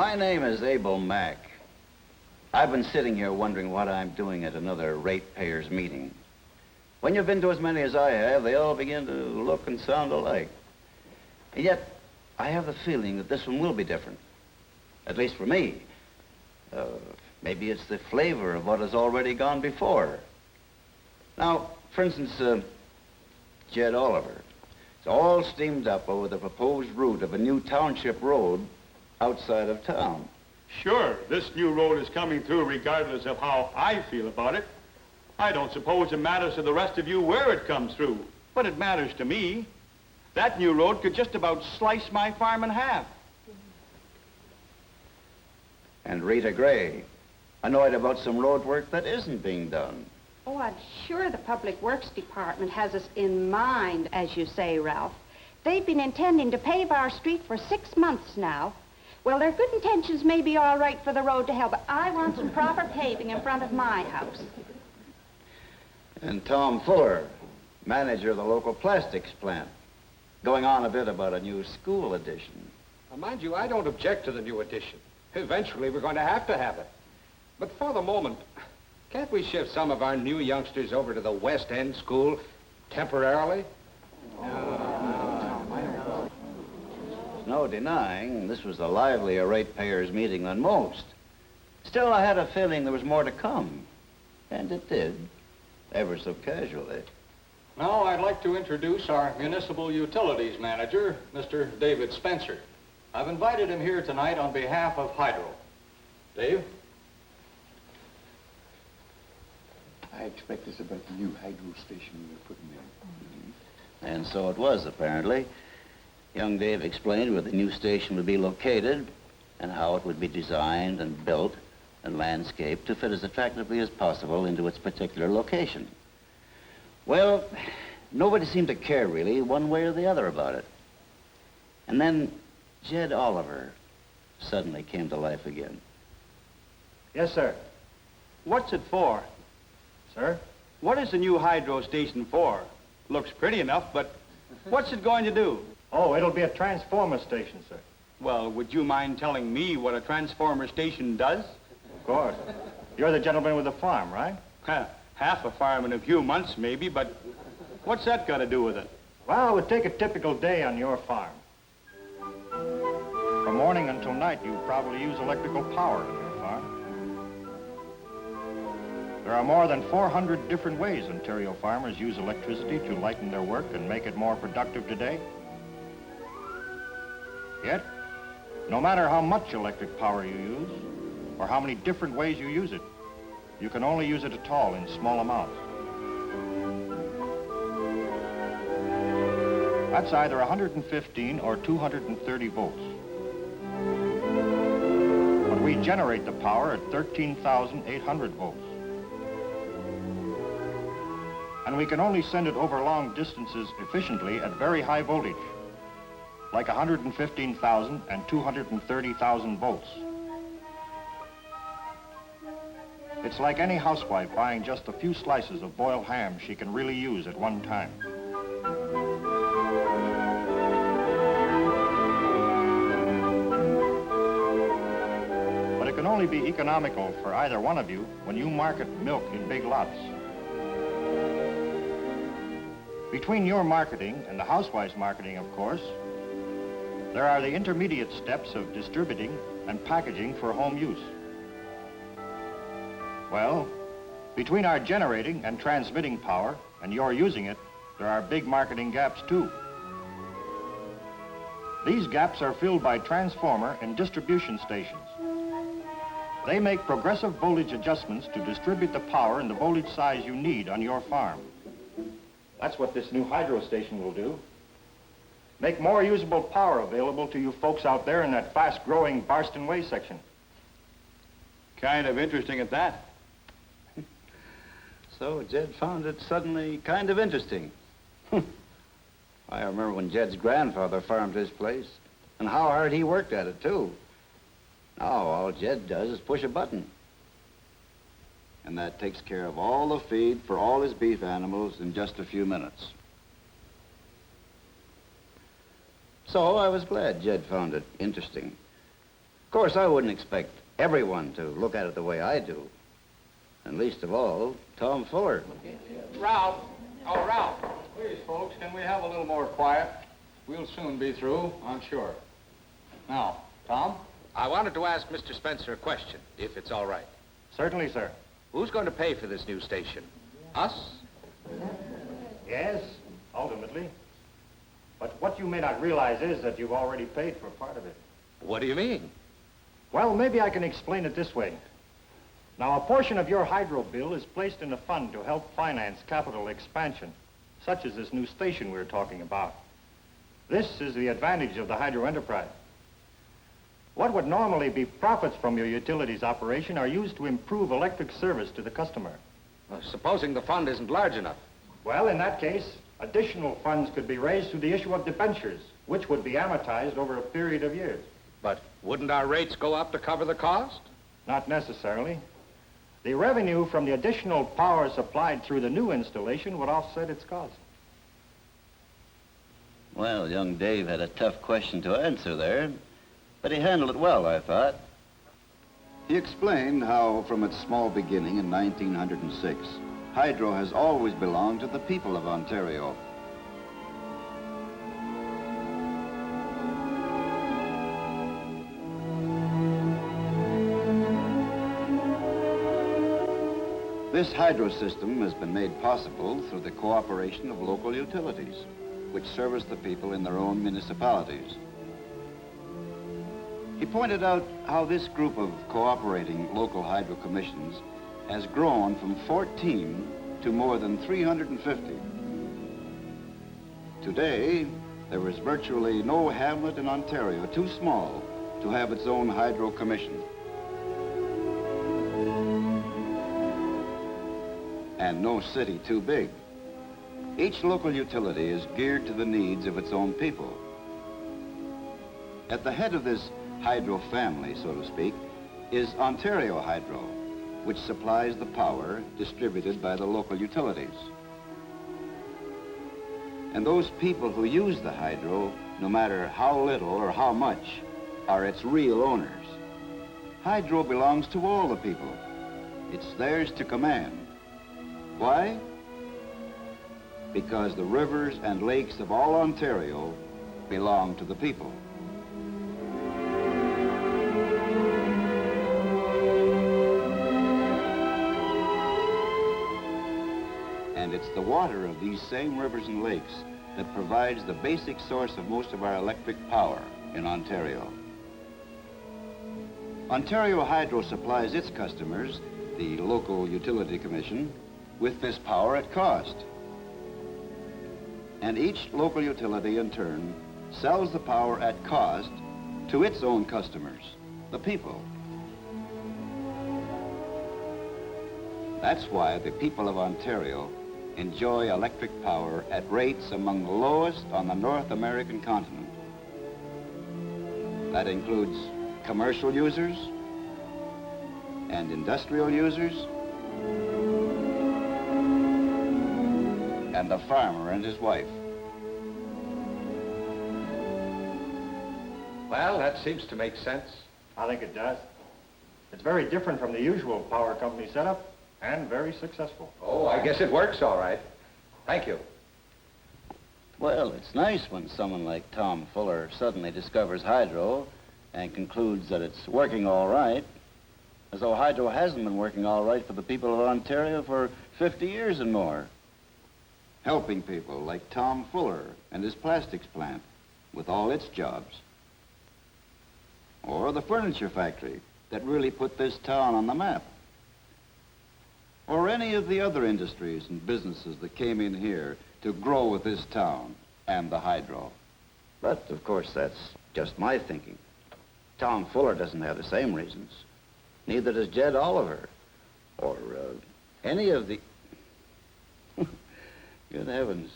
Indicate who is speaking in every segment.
Speaker 1: My name is Abel Mack. I've been sitting here wondering what I'm doing at another ratepayers meeting. When you've been to as many as I have, they all begin to look and sound alike. And yet, I have the feeling that this one will be different. At least for me. Maybe it's the flavor of what has already gone before. Now, for instance, Jed Oliver. It's all steamed up over the proposed route of a new township road outside of town.
Speaker 2: Sure, this new road is coming through regardless of how I feel about it. I don't suppose it matters to the rest of you where it comes through, but it matters to me. That new road could just about slice my farm in half.
Speaker 1: And Rita Gray, annoyed about some road work that isn't being done.
Speaker 3: Oh, I'm sure the Public Works Department has us in mind, as you say, Ralph. They've been intending to pave our street for 6 months now. Well, their good intentions may be all right for the road to hell, but I want some proper paving in front of my house.
Speaker 1: And Tom Fuller, manager of the local plastics plant, going on a bit about a new school addition.
Speaker 4: Now, mind you, I don't object to the new addition. Eventually, we're going to have it. But for the moment, can't we shift some of our new youngsters over to the West End School temporarily?
Speaker 1: No denying this was a livelier ratepayers meeting than most. Still, I had a feeling there was more to come. And it did, ever so casually.
Speaker 5: Now, I'd like to introduce our Municipal Utilities manager, Mr. David Spencer. I've invited him here tonight on behalf of Hydro. Dave?
Speaker 6: I expect it's about the new hydro station you're putting in.
Speaker 1: And so it was, apparently. Young Dave explained where the new station would be located and how it would be designed and built and landscaped to fit as attractively as possible into its particular location. Well, nobody seemed to care, really, one way or the other about it. And then Jed Oliver suddenly came to life again.
Speaker 2: Yes, sir. What's it for? Sir? What is the new hydro station for? Looks pretty enough, but what's it going to do?
Speaker 7: Oh, it'll be a transformer station, sir.
Speaker 2: Well, would you mind telling me what a transformer station does?
Speaker 7: Of course. You're the gentleman with the farm, right?
Speaker 2: Half a farm in a few months, maybe, but what's that got to do with it?
Speaker 7: Well, it would take a typical day on your farm. From morning until night, you probably use electrical power on your farm. There are more than 400 different ways Ontario farmers use electricity to lighten their work and make it more productive today. Yet, no matter how much electric power you use, or how many different ways you use it, you can only use it at all in small amounts. That's either 115 or 230 volts. But we generate the power at 13,800 volts. And we can only send it over long distances efficiently at very high voltage, like 115,000 and 230,000 volts. It's like any housewife buying just a few slices of boiled ham she can really use at one time. But it can only be economical for either one of you when you market milk in big lots. Between your marketing and the housewife's marketing, of course, there are the intermediate steps of distributing and packaging for home use. Well, between our generating and transmitting power and your using it, there are big marketing gaps too. These gaps are filled by transformer and distribution stations. They make progressive voltage adjustments to distribute the power in the voltage size you need on your farm. That's what this new hydro station will do. Make more usable power available to you folks out there in that fast-growing Barston Way section.
Speaker 2: Kind of interesting at that.
Speaker 1: So Jed found it suddenly kind of interesting. I remember when Jed's grandfather farmed his place, and how hard he worked at it, too. Now all Jed does is push a button. And that takes care of all the feed for all his beef animals in just a few minutes. So I was glad Jed found it interesting. Of course, I wouldn't expect everyone to look at it the way I do. And least of all, Tom Fuller.
Speaker 5: Ralph. Oh, Ralph. Please, folks, can we have a little more quiet? We'll soon be through, I'm sure. Now, Tom?
Speaker 4: I wanted to ask Mr. Spencer a question, if it's all right.
Speaker 7: Certainly, sir.
Speaker 4: Who's going to pay for this new station? Us?
Speaker 7: Yes, ultimately. But what you may not realize is that you've already paid for part of it.
Speaker 4: What do you mean?
Speaker 7: Well, maybe I can explain it this way. Now, a portion of your hydro bill is placed in a fund to help finance capital expansion, such as this new station we're talking about. This is the advantage of the hydro enterprise. What would normally be profits from your utilities operation are used to improve electric service to the customer.
Speaker 4: Well, supposing the fund isn't large enough.
Speaker 7: Well, in that case, additional funds could be raised through the issue of debentures, which would be amortized over a period of years.
Speaker 4: But wouldn't our rates go up to cover the cost?
Speaker 7: Not necessarily. The revenue from the additional power supplied through the new installation would offset its cost.
Speaker 1: Well, young Dave had a tough question to answer there, but he handled it well, I thought. He explained how, from its small beginning in 1906, hydro has always belonged to the people of Ontario. This hydro system has been made possible through the cooperation of local utilities, which service the people in their own municipalities. He pointed out how this group of cooperating local hydro commissions has grown from 14 to more than 350. Today, there is virtually no hamlet in Ontario too small to have its own hydro commission. And no city too big. Each local utility is geared to the needs of its own people. At the head of this hydro family, so to speak, is Ontario Hydro, which supplies the power distributed by the local utilities. And those people who use the hydro, no matter how little or how much, are its real owners. Hydro belongs to all the people. It's theirs to command. Why? Because the rivers and lakes of all Ontario belong to the people. And it's the water of these same rivers and lakes that provides the basic source of most of our electric power in Ontario. Ontario Hydro supplies its customers, the local utility commission, with this power at cost. And each local utility, in turn, sells the power at cost to its own customers, the people. That's why the people of Ontario enjoy electric power at rates among the lowest on the North American continent. That includes commercial users and industrial users and the farmer and his wife.
Speaker 4: Well, that seems to make sense.
Speaker 7: I think it does. It's very different from the usual power company setup and very successful.
Speaker 4: Oh, I guess it works all right. Thank you.
Speaker 1: Well, it's nice when someone like Tom Fuller suddenly discovers hydro and concludes that it's working all right, as though hydro hasn't been working all right for the people of Ontario for 50 years and more. Helping people like Tom Fuller and his plastics plant with all its jobs. Or the furniture factory that really put this town on the map. Or any of the other industries and businesses that came in here to grow with this town and the hydro. But, of course, that's just my thinking. Tom Fuller doesn't have the same reasons. Neither does Jed Oliver. Or any of the... Good heavens.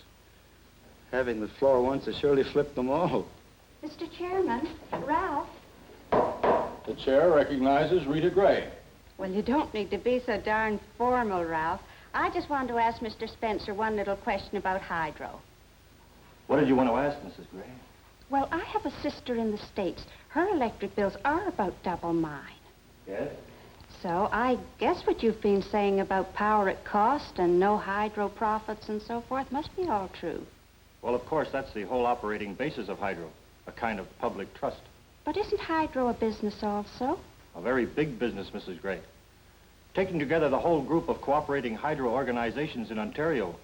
Speaker 1: Having the floor once has surely flipped them all.
Speaker 3: Mr. Chairman, Ralph.
Speaker 5: The chair recognizes Rita Gray.
Speaker 3: Well, you don't need to be so darn formal, Ralph. I just wanted to ask Mr. Spencer one little question about hydro.
Speaker 7: What did you want to ask, Mrs. Gray?
Speaker 3: Well, I have a sister in the States. Her electric bills are about double mine.
Speaker 7: Yes?
Speaker 3: So I guess what you've been saying about power at cost and no hydro profits and so forth must be all true.
Speaker 7: Well, of course, that's the whole operating basis of hydro, a kind of public trust.
Speaker 3: But isn't hydro a business also?
Speaker 7: A very big business, Mrs. Gray. Taking together the whole group of cooperating hydro organizations in Ontario,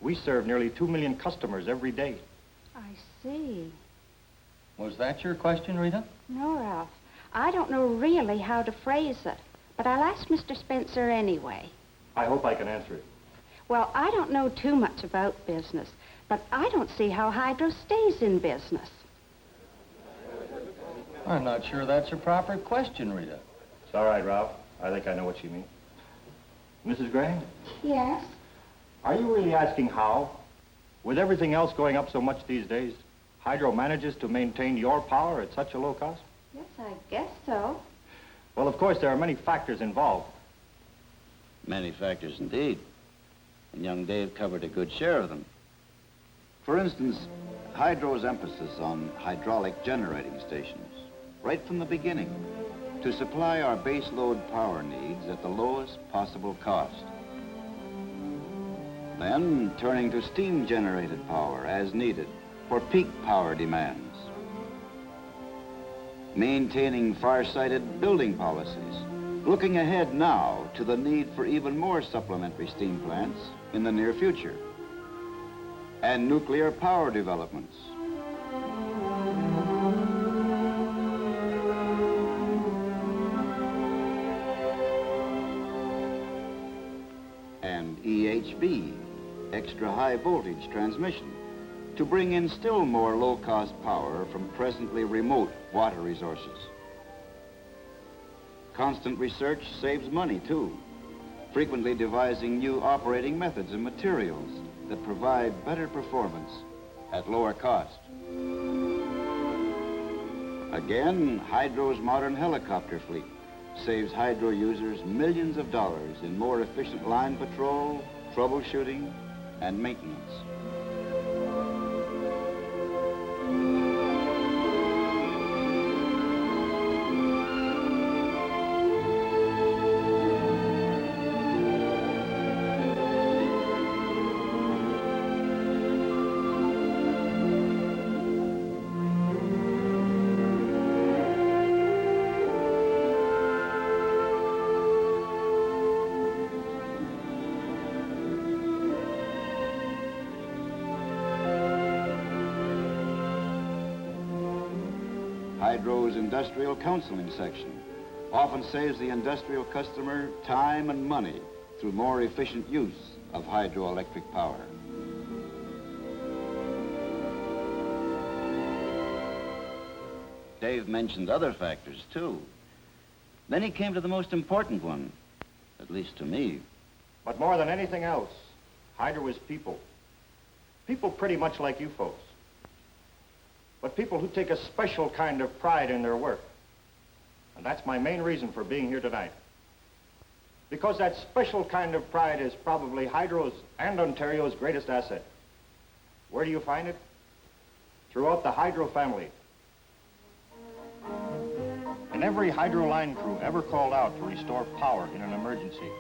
Speaker 7: we serve nearly 2 million customers every day.
Speaker 3: I see.
Speaker 5: Was that your question, Rita?
Speaker 3: No, Ralph. I don't know really how to phrase it, but I'll ask Mr. Spencer anyway.
Speaker 7: I hope I can answer it.
Speaker 3: Well, I don't know too much about business, but I don't see how hydro stays in business.
Speaker 5: I'm not sure that's a proper question, Rita.
Speaker 7: It's all right, Ralph. I think I know what you mean. Mrs. Gray,
Speaker 3: Yes?
Speaker 7: are you really asking how, with everything else going up so much these days, hydro manages to maintain your power at such a low cost?
Speaker 3: Yes, I guess so.
Speaker 7: Well, of course, there are many factors involved.
Speaker 1: Many factors indeed. And young Dave covered a good share of them. For instance, hydro's emphasis on hydraulic generating stations, right from the beginning, to supply our base load power needs at the lowest possible cost. Then turning to steam-generated power as needed for peak power demands. Maintaining far-sighted building policies, looking ahead now to the need for even more supplementary steam plants in the near future. And nuclear power developments. And EHV, extra high voltage transmission, to bring in still more low-cost power from presently remote water resources. Constant research saves money, too, frequently devising new operating methods and materials that provide better performance at lower cost. Again, Hydro's modern helicopter fleet saves hydro users millions of dollars in more efficient line patrol, troubleshooting, and maintenance. Hydro's industrial counseling section often saves the industrial customer time and money through more efficient use of hydroelectric power. Dave mentioned other factors, too. Then he came to the most important one, at least to me.
Speaker 7: But more than anything else, hydro is people. People pretty much like you folks. But people who take a special kind of pride in their work. And that's my main reason for being here tonight. Because that special kind of pride is probably Hydro's and Ontario's greatest asset. Where do you find it? Throughout the Hydro family. In every hydro line crew ever called out to restore power in an emergency.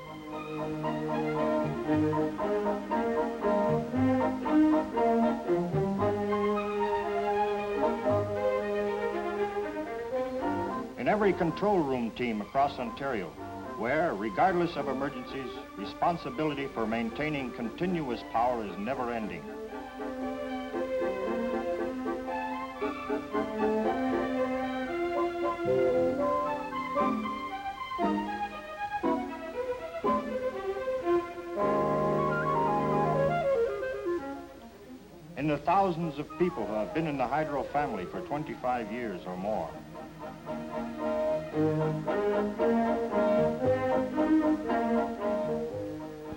Speaker 7: In every control room team across Ontario, where, regardless of emergencies, responsibility for maintaining continuous power is never ending. In the thousands of people who have been in the Hydro family for 25 years or more.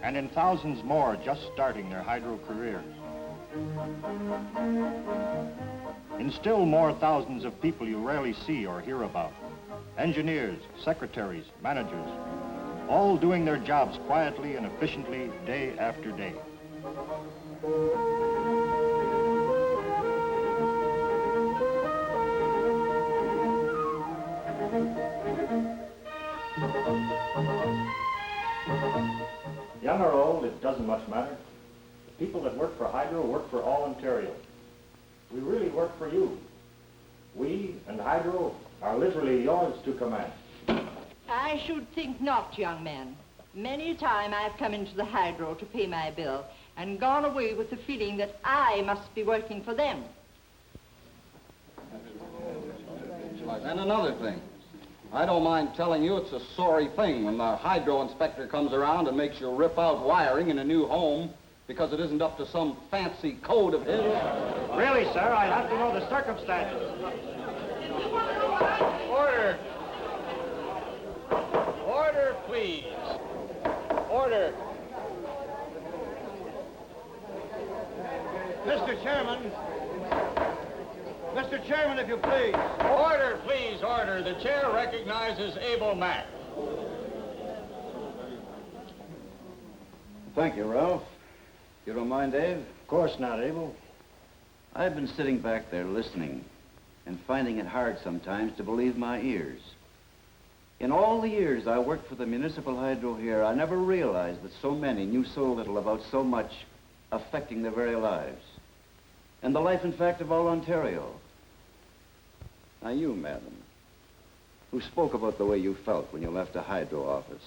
Speaker 7: And in thousands more just starting their hydro careers. In still more thousands of people you rarely see or hear about. Engineers, secretaries, managers, all doing their jobs quietly and efficiently day after day. Young or old, it doesn't much matter. The people that work for Hydro work for all Ontario. We really work for you. We and Hydro are literally yours to command.
Speaker 8: I should think not, young man. Many a time I've come into the Hydro to pay my bill and gone away with the feeling that I must be working for them.
Speaker 5: And another thing, I don't mind telling you it's a sorry thing when the hydro inspector comes around and makes you rip out wiring in a new home because it isn't up to some fancy code of his.
Speaker 7: Really, sir, I'd have to know the circumstances.
Speaker 5: Order! Order, please. Order.
Speaker 2: Mr. Chairman. Mr. Chairman, if you please.
Speaker 5: Order, please, order. The chair recognizes Abel Mack.
Speaker 1: Thank you, Ralph. You don't mind, Dave?
Speaker 7: Of course not, Abel.
Speaker 1: I've been sitting back there listening and finding it hard sometimes to believe my ears. In all the years I worked for the Municipal Hydro here, I never realized that so many knew so little about so much affecting their very lives. And the life, in fact, of all Ontario. Now you, madam, who spoke about the way you felt when you left the Hydro office.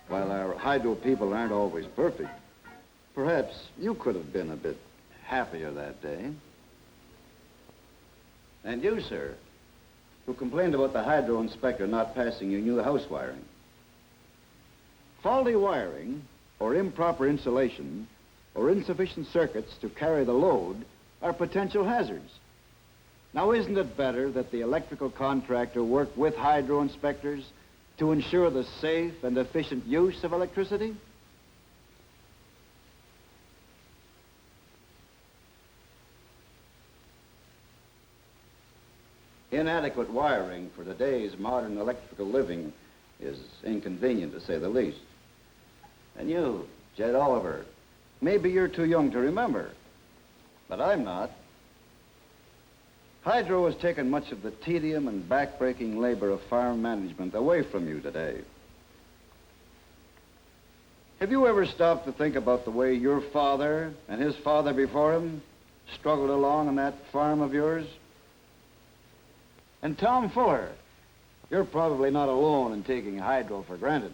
Speaker 1: While our Hydro people aren't always perfect, perhaps you could have been a bit happier that day. And you, sir, who complained about the Hydro inspector not passing you new house wiring. Faulty wiring, or improper insulation, or insufficient circuits to carry the load are potential hazards. Now, isn't it better that the electrical contractor work with Hydro inspectors to ensure the safe and efficient use of electricity? Inadequate wiring for today's modern electrical living is inconvenient, to say the least. And you, Jed Oliver, maybe you're too young to remember, but I'm not. Hydro has taken much of the tedium and back-breaking labor of farm management away from you today. Have you ever stopped to think about the way your father and his father before him struggled along on that farm of yours? And Tom Fuller, you're probably not alone in taking Hydro for granted.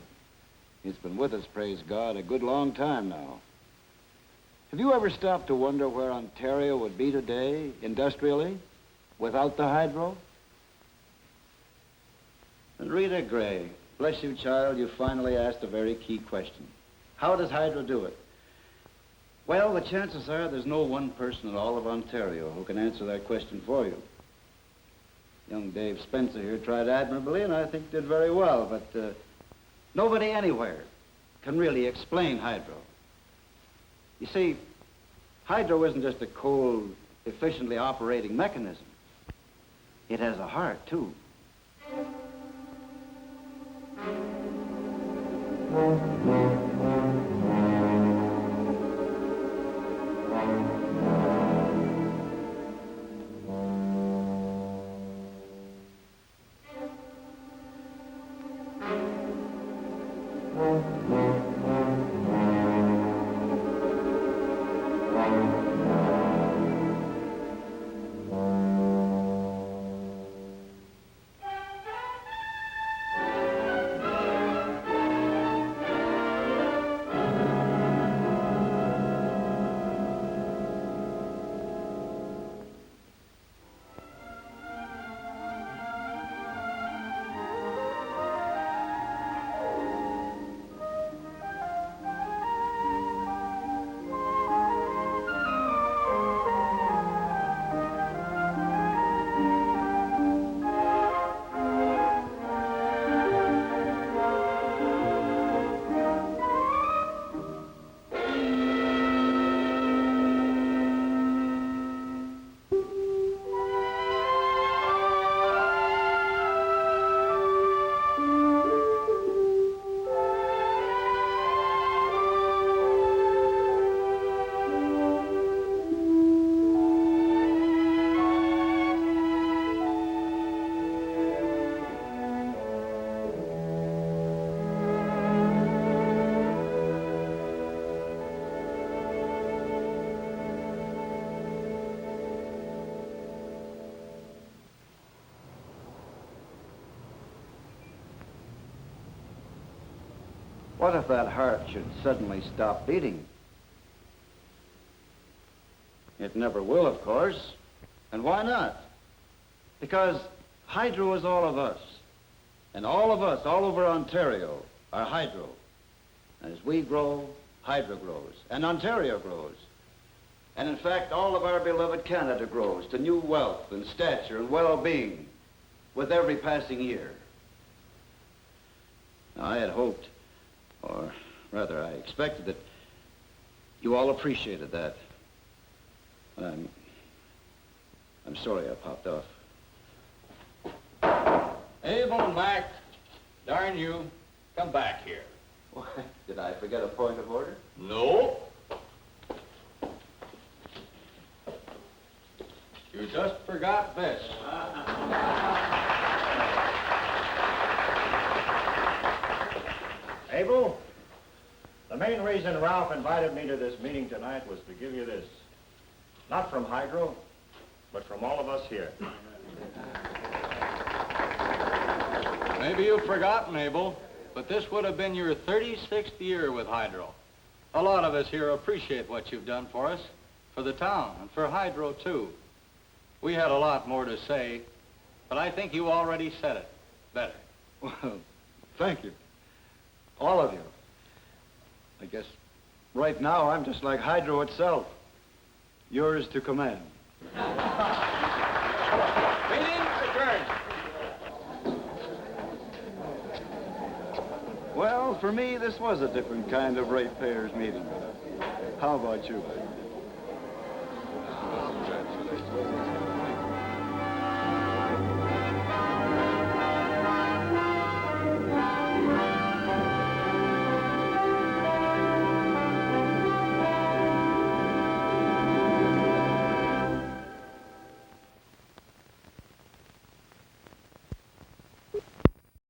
Speaker 1: It's been with us, praise God, a good long time now. Have you ever stopped to wonder where Ontario would be today, industrially, without the Hydro? And Rita Gray, bless you, child, you finally asked a very key question. How does Hydro do it? Well, the chances are there's no one person in all of Ontario who can answer that question for you. Young Dave Spencer here tried admirably and I think did very well, but nobody anywhere can really explain Hydro. You see, Hydro isn't just a cold, efficiently operating mechanism. It has a heart, too. What if that heart should suddenly stop beating? It never will, of course. And why not? Because hydro is all of us. And all of us, all over Ontario, are hydro. And as we grow, hydro grows. And Ontario grows. And in fact, all of our beloved Canada grows to new wealth and stature and well-being with every passing year. Now, I had hoped, or rather, I expected that you all appreciated that. And I'm sorry I popped off.
Speaker 5: Abel Mack, darn you, come back here.
Speaker 1: Why, did I forget a point of order?
Speaker 5: No. You just forgot this.
Speaker 7: Abel, the main reason Ralph invited me to this meeting tonight was to give you this. Not from Hydro, but from all of us here.
Speaker 5: Maybe you've forgotten, Abel, but this would have been your 36th year with Hydro. A lot of us here appreciate what you've done for us, for the town, and for Hydro, too. We had a lot more to say, but I think you already said it better.
Speaker 1: Well, thank you. All of you. I guess right now I'm just like Hydro itself. Yours to command.
Speaker 5: Meeting adjourned.
Speaker 1: Well, for me, this was a different kind of ratepayers meeting. How about you?